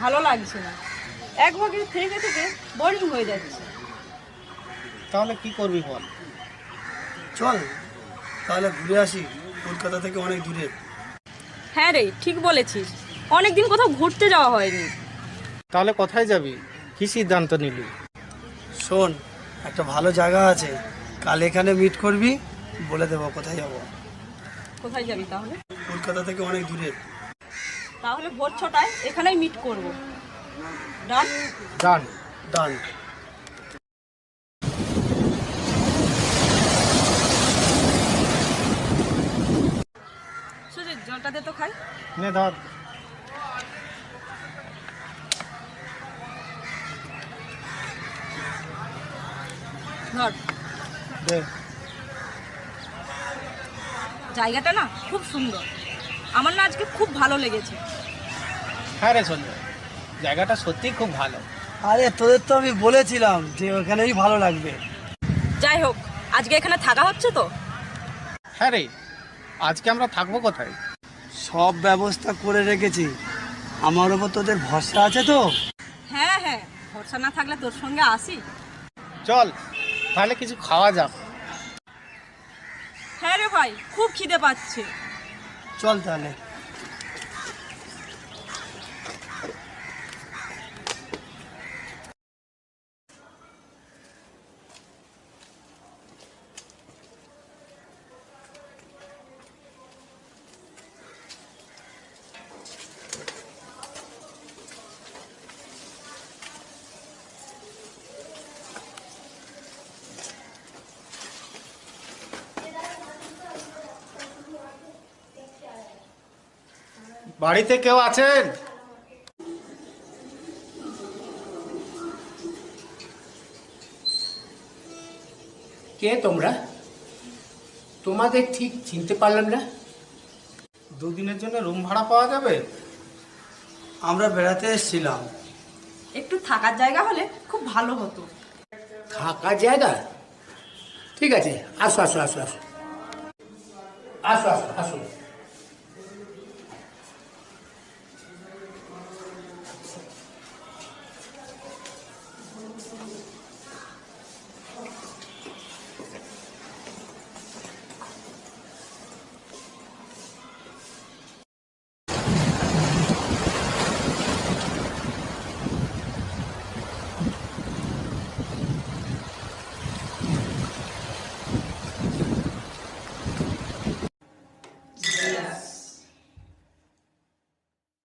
ভালো লাগছে না, এক ভাগে থেকে থেকে বোরিং হয়ে যাচ্ছে। তাহলে কি করবি বল? চল তাহলে ঘুরে আসি, কলকাতা থেকে অনেক দূরে। হ্যাঁ রে, ঠিক বলেছিস, অনেকদিন কোথাও ঘুরতে যাওয়া হয়নি। তাহলে কোথায় যাবি? কি সিদ্ধান্ত নিলি? শোন, একটা ভালো জায়গা আছে, কাল এখানে মিট করবি, বলে দেবো কোথায় যাব। কোথায় যাবি তাহলে? কলকাতা থেকে অনেক দূরে। তাহলে ভোর 6টায় এখানেই মিট করব। ডান? ডান। ডান। সুজিত, জলটা দে তো খাই। নে ধর। ধর। দে। জায়গাটা না খুব সুন্দর, আমার না আজকে খুব ভালো লেগেছে। হ্যাঁ রে সঞ্জয়, জায়গাটা সত্যিই খুব ভালো। আরে তোদের তো আমি বলেছিলাম যে ওখানেই ভালো লাগবে। যাই হোক, আজকে এখানে থাকা হচ্ছে তো? হ্যাঁ রে, আজকে আমরা থাকবো কোথায়? সব ব্যবস্থা করে রেখেছি, আমার ওপর তোদের ভরসা আছে তো? হ্যাঁ হ্যাঁ, ভরসা না থাকলে তোর সঙ্গে আসি। চল তাহলে কিছু খাওয়া যাক। হ্যাঁ রে ভাই, খুব খিদে পাচ্ছে। চল তাহলে। বাড়িতে কেউ আছেন? কে তোমরা? তোমাদের ঠিক চিনতে পারলাম না। দুদিনের জন্য রুম ভাড়া পাওয়া যাবে? আমরা বেড়াতে এসেছিলাম। একটু থাকার জায়গা হলে খুব ভালো হতো। থাকার জায়গা? ঠিক আছে, আসো আসো আসো আসো আসো আসো আসো